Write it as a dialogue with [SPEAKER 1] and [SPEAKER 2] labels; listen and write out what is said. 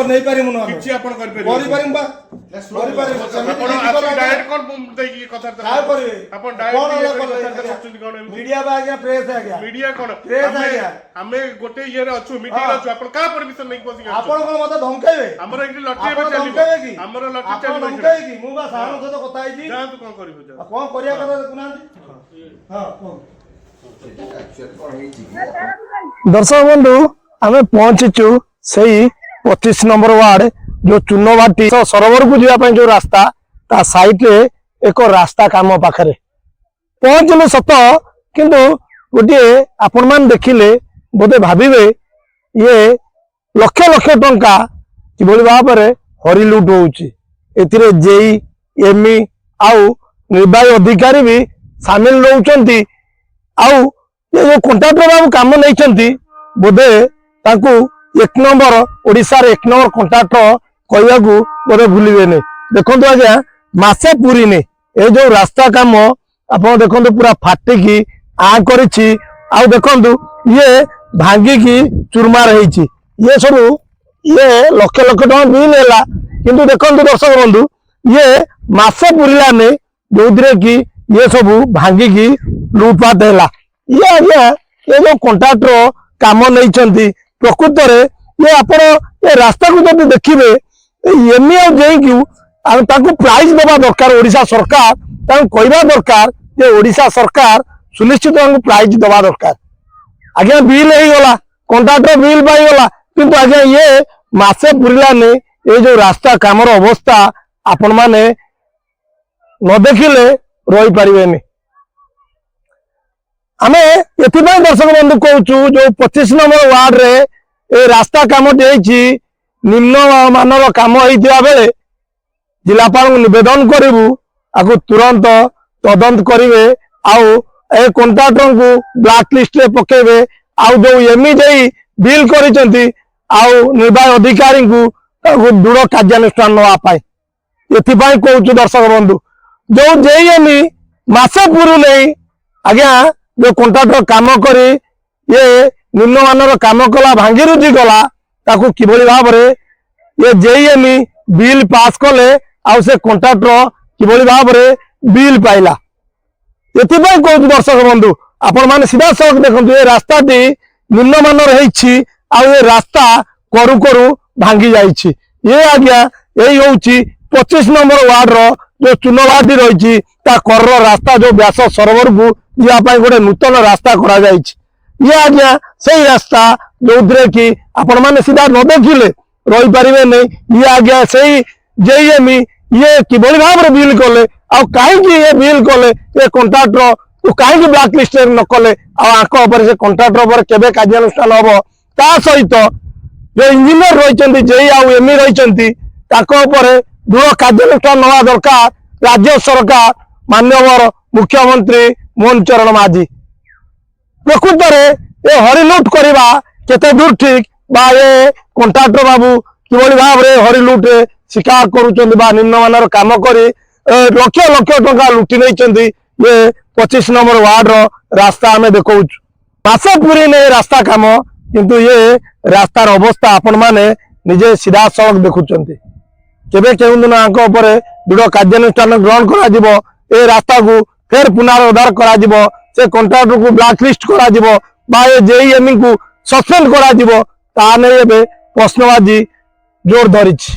[SPEAKER 1] नहीं पारिमु न
[SPEAKER 2] किछि आपण कर
[SPEAKER 1] करि
[SPEAKER 2] परिबे
[SPEAKER 1] पारिम बा करि पारिम
[SPEAKER 2] आपण आपन डायरेक्ट कोन देकी कथा
[SPEAKER 1] काय करिवे
[SPEAKER 2] आपण
[SPEAKER 1] कोन
[SPEAKER 2] डायरेक्ट
[SPEAKER 1] कथा
[SPEAKER 2] करछुनी कोन
[SPEAKER 1] मीडिया बा आज्ञा प्रेस आज्ञा
[SPEAKER 2] मीडिया कोन
[SPEAKER 1] प्रेस आज्ञा
[SPEAKER 2] हमें गोटे ये रे अछु मीटिंग अछु आपण का परमिशन नहीं बसी
[SPEAKER 1] आपण कोन मते धमकाइबे
[SPEAKER 2] हमर एठी लटरी
[SPEAKER 1] आपण
[SPEAKER 2] चली
[SPEAKER 1] धमकाइबे की
[SPEAKER 2] हमर लटरी
[SPEAKER 1] आपण
[SPEAKER 2] चली
[SPEAKER 1] धमकाइबे की मु बा साहन सहित कथा आइजी
[SPEAKER 2] जा तू कोन करिवो जा
[SPEAKER 1] कोन करिया कथा देखुनांती हां कोन
[SPEAKER 3] दर्शक बंधु आम पहुंचीचु से 25 नंबर वार्ड जो चुनवाटी सरोवर को जावाई जो रास्ता ता साइड रे एक रास्ता काम पाखे पहुंचले सत किंतु गोटे आपण मान देखिले बोधे भाविबे ये लक्ष लक्ष टंका किभली भाव में हरि लुट होउची एथिरे जेई एमई आउ निर्वाही अधिकारी भी सामिल रहउचंती आउ ये जो कॉन्ट्रैक्टर बाबू काम नहीं बोधे ताकू 1 नंबर ओडिशा रे 1 नंबर कॉन्ट्रैक्टर कहया बोधे भूलिबे नहीं देखो आज्ञा मासे पूरी ने ए जो रास्ता काम आप देखो पूरा फाटिकी आ करिछि आउ देखो ये भांगिकी चूरमार होइछि ये सब ये लक्ष लक्ष टका बिल है किंतु देखो दर्शक बंधु ये मासे पूरा ने जो कि ये सब भांगिकी लुटपाट है ये आज्ञा ये जो कॉन्ट्रैक्टर काम नहीं प्रकृत ये आपण ये रास्ता को जब देखिए एमई आउ प्राइज दबा दरकार ओडिशा सरकार कहवा दरकार जे ओडिशा सरकार सुनिश्चित प्राइज दबा दरकार आज्ञा बिल हो गला कॉन्ट्रैक्टर बिल पाईगला किंतु आज्ञा ये मासे पूरा ने ये जो रास्ता कामर अवस्था आपण माने न देखिले रही पारिबेनी आमे एथिपाई दर्शक बंधु कहूचु जो 25 नंबर वार्ड रे ए रास्ता काम देछि निम्न मानर काम होइतिया बेले जिलापाल निवेदन करिवु आकु तुरंत तदंत करिवे आउ ए कॉन्ट्रैक्टर को ब्लैक लिस्ट रे पकेबे आउ जो एमई जेई बिल करिसंती आउ निर्वाही अधिकारी को दृढ़ कार्यानुष्ठान नवा पाए एथिपाई कहूचु दर्शक बंधु जो जेई एमई मासे पूरु नहीं आज्ञा जो कॉन्ट्रैक्टर काम करी ये निम्नमानर काम कला भांगी रुजी गला ताकू किभली भाव में ये जेईएमई बिल पास कले आउ से कॉन्ट्रैक्टर किभली भाव में बिल पाइला एथिपाई कहूँ दर्शक बंधु आपण माने सीधा सड़क देखो ये रास्ता टी निम्नमानर होइछि आउ ये रास्ता करू करू भांगी जाइछि ये आज्ञा यही होउछि 25 नंबर वार्ड रो जो चुनवाटी रही कर रास्ता जो व्यास सरोवर को जावाई गोटे नूतन रास्ता करा जाइछि ये आज्ञा से रास्ता जो कि आपण माने सीधा न देखिले रही पारिबे नहीं ये आज्ञा से जेईएमई ये किभली भाव में बिल कले आउ कहीं ये बिल कले ये कॉन्ट्रैक्टर तो कहीं ब्लैक लिस्ट न कले आंक से कॉन्ट्रैक्टर पर केबे कार्यानुष्ठान हम ता सहित जो इंजीनियर रही जेई आउ एमई रही दृढ़ कार्यानुष्ठान नवा दरकार राज्य सरकार माननीय मुख्यमंत्री मोहन चरण माझी प्रकृत में ये हरिलुट करवा केते दूर ठीक बा ये कॉन्ट्रैक्टर बाबू किभली भाव में हरिलुट शिकार करुचंदी बा निम्नमानर काम करी लक्ष लक्ष टंका लुटि नहीं ये 25 नंबर वार्ड रो रास्ता आमे देखौ मासे पूरी ने रास्ता काम किंतु ये रास्तार अवस्था आपण माने निजे सीधा सड़क देखुचंती केबे केउं दिन आंक ऊपर दृढ़ कार्यानुष्ठान ग्रहण करा जिवो ए रास्ता को फेर पुनरुद्धार करा जिवो से कॉन्ट्रैक्टर को ब्लैक लिस्ट करा जिवो बा ए जेईएमई को सस्पेंड करा जिवो ता नै एबे प्रश्नबाजी जोर धरिछि।